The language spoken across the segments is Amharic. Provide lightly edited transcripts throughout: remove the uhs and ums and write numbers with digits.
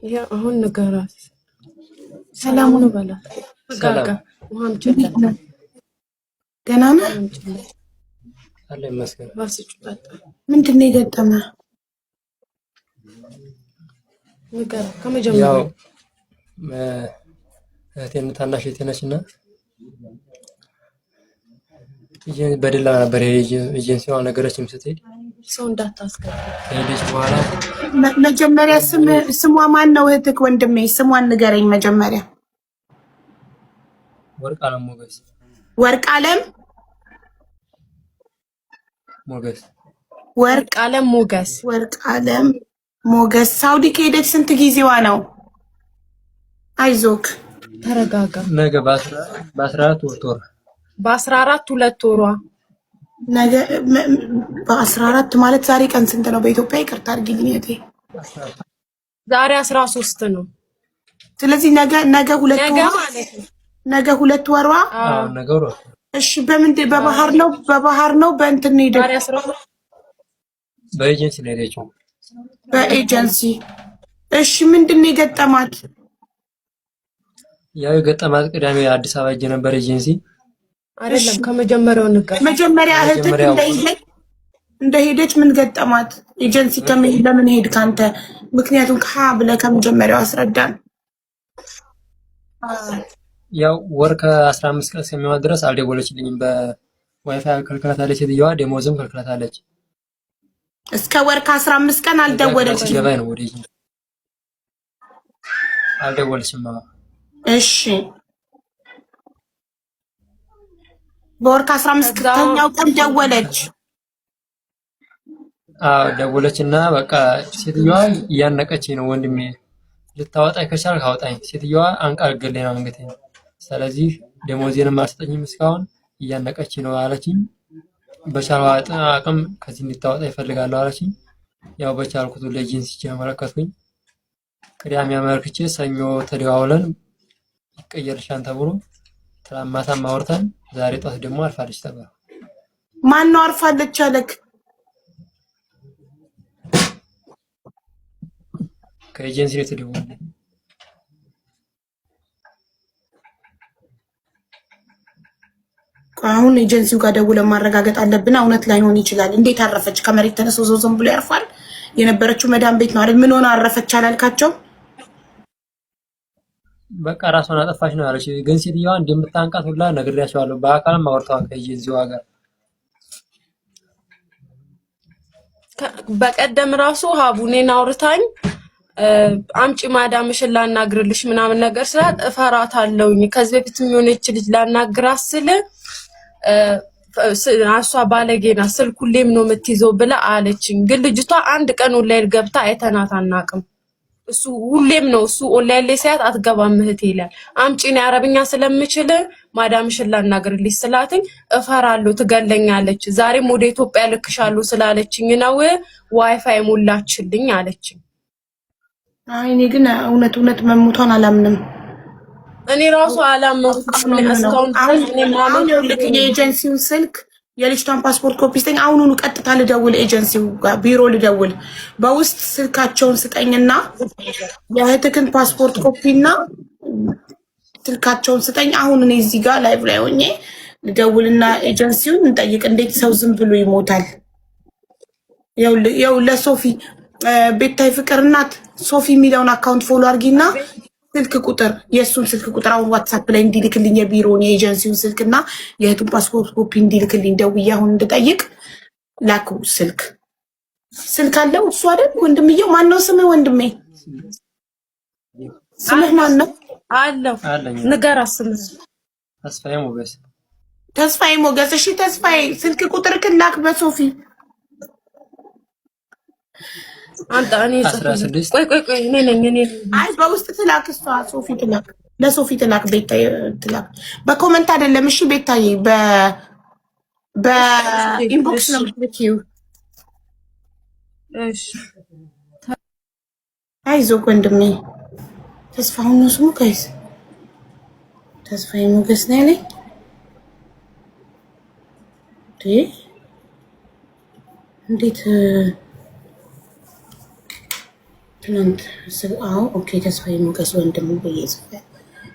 ያ አሁን ንገራት። ሰላም ነው በላት። ጋጋ ውሃም ጭለት ደህና ነህ? አለ ይመስገን። ምንድን ነው የገጠመህ? ንገራት ከመጀመሪያው። ያው እህቴን ታናሽ እህቴ ነችና በደላ ነበር ኤጀንሲዋ ነገረችም ስትሄድ ሰው እንዳታስገባ ከሄደች በኋላ መጀመሪያ ስሟ ማን ነው? እህትህ ወንድሜ ስሟን ንገረኝ መጀመሪያ። ወርቅአለም ሞገስ። ወርቅአለም ሞገስ። ወርቅአለም ሞገስ። ወርቅአለም ሞገስ ሳውዲ ከሄደች ስንት ጊዜዋ ነው? አይዞክ ተረጋጋ። ነገ በ14 ወር በ14 2 ወሯ ነገ በ14 ማለት ዛሬ ቀን ስንት ነው በኢትዮጵያ? ይቅርታ አድርጊልኝ እህቴ። ዛሬ 13 ነው። ስለዚህ ነገ 2 ወሯ ማለት ነው። ነገ 2 ወሯ። አዎ ነገ ወሯ። እሺ በምንድን በባህር ነው? በባህር ነው በእንትን ነው ሄደው? በኤጀንሲ ነው ሄደችው። በኤጀንሲ። እሺ ምንድን ነው የገጠማት? ያው የገጠማት ቅዳሜ አዲስ አበባ ሄጄ ነበር ኤጀንሲ። አይደለም ከመጀመሪያው ንገር። መጀመሪያ እህትህ እንደሄደች ምን ገጠማት? ኤጀንሲ ለምን ሄድክ አንተ? ምክንያቱም ብለህ ከመጀመሪያው አስረዳን። ያው ወር ከ15 ቀን እስከሚሆን ድረስ አልደወለችልኝም። በዋይፋይ ከልክላታለች ሴትዮዋ፣ ደሞዝም ከልክላታለች። እስከ ወር ከ15 ቀን አልደወለችም። ገባይ ነው ወደ አልደወለችም። እሺ በወር ከ15 ቀኛው ቀን ደወለች። አዎ ደወለችና በቃ ሴትዮዋ እያነቀችኝ ነው ወንድሜ፣ ልታወጣኝ ከቻልክ አውጣኝ። ሴትዮዋ አንቃ ገለኝ ነው አንገቴ። ስለዚህ ደሞዜንም አልሰጠኝም እስካሁን እያነቀችኝ ነው አለችኝ። በቻልኳት አቅም ከዚህ እንድታወጣ ይፈልጋለሁ አለችኝ። ያው በቻልኩት ለኤጀንሲ አመለከትኩኝ። ቅዳሜ አመልክቼ ሰኞ ተደዋውለን ይቀየርሻን ተብሎ ትናንት ማታም አውርተን ዛሬ ጧት ደግሞ አርፋለች ተባለ። ማን ነው አርፋለች አለክ? ከኤጀንሲ ነው የተደወለው። አሁን ኤጀንሲው ጋር ደውለን ማረጋገጥ አለብን። እውነት ላይሆን ይችላል። እንዴት አረፈች? ከመሬት ተነስቶ ዝም ብሎ ያርፋል? የነበረችው መዳም ቤት ነው አይደል? ምን ሆነ አረፈች አላልካቸው? በቃ ራሷን አጠፋች ነው ያለች። ግን ሴትዮዋ እንደምታንቃት ሁላ ነግሬያቸዋለሁ። በአካልም አወርተዋል ከኤጀንሲዋ ጋር። በቀደም ራሱ ሀቡኔን አውርታኝ አምጪ ማዳምሽን ላናግርልሽ ምናምን ነገር ስላት እፈራታለሁኝ። ከዚህ በፊትም የሆነች ልጅ ላናግራት ስል እሷ ባለጌና ስልክ ሁሌም ነው የምትይዘው ብላ አለችኝ። ግን ልጅቷ አንድ ቀን ኦንላይን ገብታ አይተናት አናውቅም። እሱ ሁሌም ነው እሱ ኦንላይን ላይ ሲያት አትገባም እህቴ ይላል። አምጪ ነው አረብኛ ስለምችል ማዳምሽን ላናግርልሽ ስላትኝ እፈራለሁ ትገለኛለች። ዛሬም ወደ ኢትዮጵያ ልክሻለሁ ስላለችኝ ነው ዋይፋይ ሞላችልኝ አለችኝ። አይ እኔ ግን እውነት መሞቷን አላምንም። እኔ ራሱ አላመንኩም። አሁን የኤጀንሲውን ስልክ የልጅቷን ፓስፖርት ኮፒ ስጠኝ። አሁኑኑ ቀጥታ ልደውል ኤጀንሲው ጋር ቢሮ ልደውል። በውስጥ ስልካቸውን ስጠኝና የእህትክን ፓስፖርት ኮፒና ስልካቸውን ስጠኝ። አሁን እኔ እዚህ ጋር ላይቭ ላይ ሆኜ ልደውልና ኤጀንሲውን እንጠይቅ። እንዴት ሰው ዝም ብሎ ይሞታል? ያው ለሶፊ ቤታይ ፍቅር እናት ሶፊ የሚለውን አካውንት ፎሎ አድርጊና ስልክ ቁጥር የእሱን ስልክ ቁጥር አሁን ዋትሳፕ ላይ እንዲልክልኝ የቢሮውን የኤጀንሲውን ስልክና የእህቱን ፓስፖርት ኮፒ እንዲልክልኝ ደውዬ አሁን እንድጠይቅ ላኩ። ስልክ አለው እሱ አይደል? ወንድምየው ማን ነው ስምህ? ወንድሜ ስምህ ማን ነው? አለው ንገራት ስምህ። ተስፋዬ ሞገስ። ተስፋዬ ሞገስ። እሺ ተስፋዬ ስልክ ቁጥርህን ላክ በሶፊ አንተ እኔ 16 ቆይ እኔ ነኝ። አይ በውስጥ ትላክ እሷ ሶፊ ትላክ፣ ለሶፊ ትላክ፣ ቤታዬ ትላክ። በኮመንት አይደለም እሺ ቤታዬ፣ በኢንቦክስ ነው የምትልኪው። እሺ አይዞህ ወንድሜ። ተስፋሁን ነው ስሙ ጋይስ፣ ተስፋዬ ሞገስ ነው ያለኝ። እንዴት ትናንት ኦኬ ተስፋዬ ሞገስ ወንድሙ በየጽፈ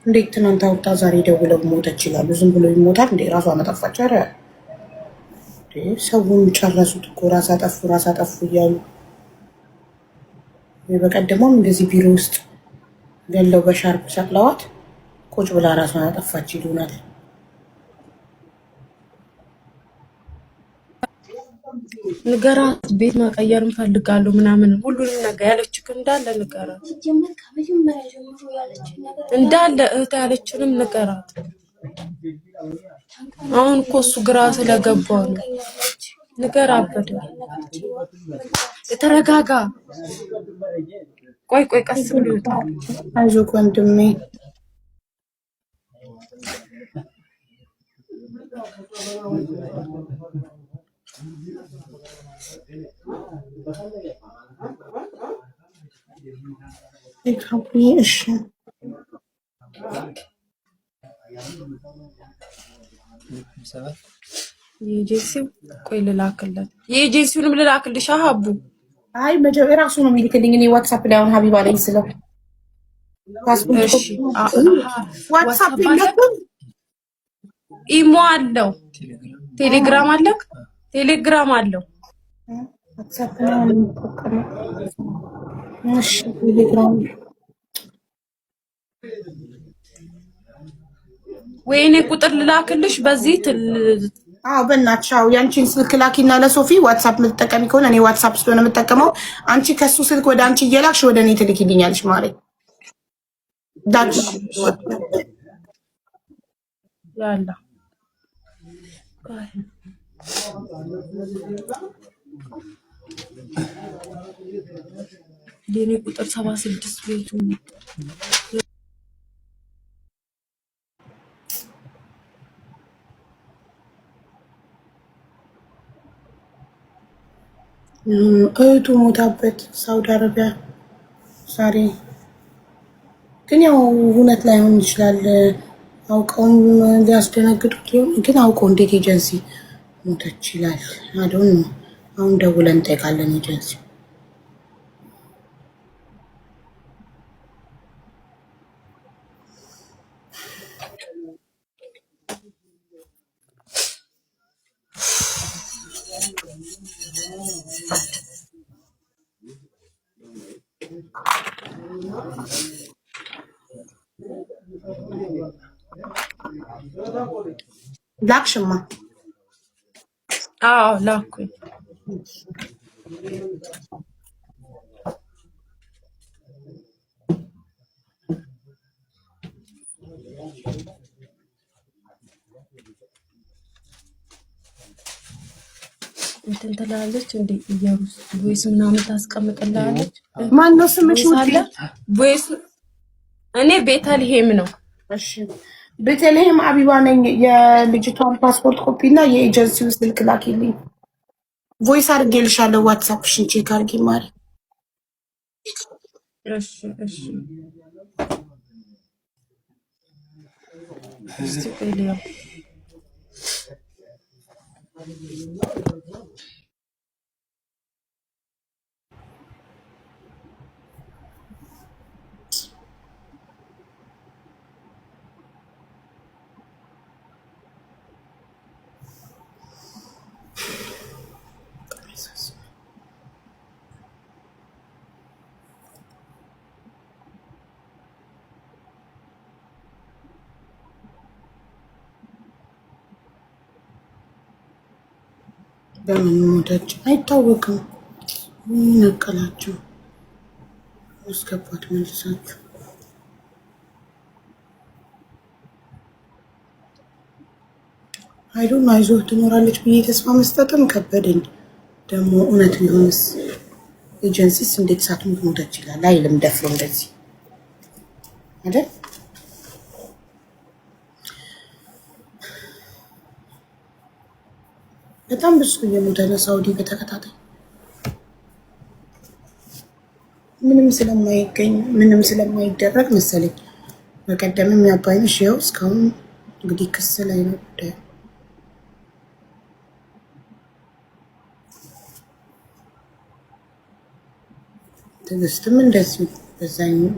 እንዴት ትናንት አውጣ ዛሬ ደውለው ሞተች ይላሉ። ዝም ብሎ ይሞታል እንዴ? ራሷ መጠፋች። ኧረ ሰውን ጨረሱት እኮ ራስ አጠፉ እያሉ በቀደሞም እንደዚህ ቢሮ ውስጥ ገለው በሻርፕ ሰቅለዋት ቁጭ ብላ ራሷን አጠፋች ይሉናል። ንገራት ቤት መቀየር እንፈልጋለሁ ምናምን ሁሉንም ነገር ያለችክ እንዳለ ንገራት። እንዳለ እህት ያለችንም ንገራት። አሁን እኮ እሱ ግራ ስለገባው ነው። ንገራት በደንብ። ተረጋጋ። ቆይ ቀስ ብሎ ይወጣል። አይዞህ ወንድሜ። እሺ የኤጀንሲው ቆይ ልላክለት። የኤጀንሲውንም ልላክልሽ አቡ። አይ መጀመሪያ ራሱ ነው የሚልክልኝ። እኔ ዋትስአፕ ላይ አሁን ሀቢባ ላይ ስለው ዋትስአፕ የለኩም። ኢሞ አለው። ቴሌግራም አለክ? ቴሌግራም አለው። ዋትስአፕ ነው የሚጠቀመው። እሺ ቴሌግራም ወይኔ ቁጥር ልላክልሽ በዚህ በእናትሽ ያንቺን ስልክ ላኪና ለሶፊ ዋትስአፕ የምትጠቀሚ ከሆነ እኔ ዋትስአፕ ስለሆነ የምጠቀመው አንቺ ከሱ ስልክ ወደ አንቺ እየላክሽ ወደ እኔ ትልኪልኛለሽ ማለት ያላ የኔ ቁጥር 76 ቤቱ እህቱ ሞታበት ሳውዲ አረቢያ ዛሬ። ግን ያው እውነት ላይሆን ይችላል። አውቀውም ሊያስደነግጡት ሊሆን ግን አውቀው እንዴት ኤጀንሲ ሞተች ይላል። አዶን ነው። አሁን ደውለን እንጠይቃለን ኤጀንሲ። ላክሽማ? አዎ ላኩኝ። እንትን ትላለች እንዴ እያሩስ ቮይስ ምናምን ታስቀምጥላለች። ማን ነው ስምሽ? ቮይስ እኔ ቤተልሔም ነው። እሺ ቤተልሔም አቢባ ነኝ። የልጅቷን ፓስፖርት ኮፒ እና የኤጀንሲው ስልክ ላኪልኝ። ቮይስ አድርጌልሻለሁ። ዋትስአፕሽን ቼክ አድርጊ ማሪ። እሺ እስቲ ቆይልኝ። በምን ሞተች አይታወቅም። ነቀላቸው አስገባት መልሳችሁ። አይዶን አይዞህ ትኖራለች ብዬ ተስፋ መስጠትም ከበደኝ። ደግሞ እውነት ቢሆንስ ኤጀንሲስ እንዴት ሳትሞት ሞተች ይላል አይልም ደፍሮ እንደዚህ አይደል? በጣም ብዙ እየሞተ ነው ሳውዲ በተከታታይ ምንም ስለማይገኝ ምንም ስለማይደረግ መሰለኝ። በቀደምም ያባይነሽ ይኸው እስካሁን እንግዲህ ክስ ላይ ነው ጉዳዩ። ትዕግስትም እንደዚሁ በዛኛው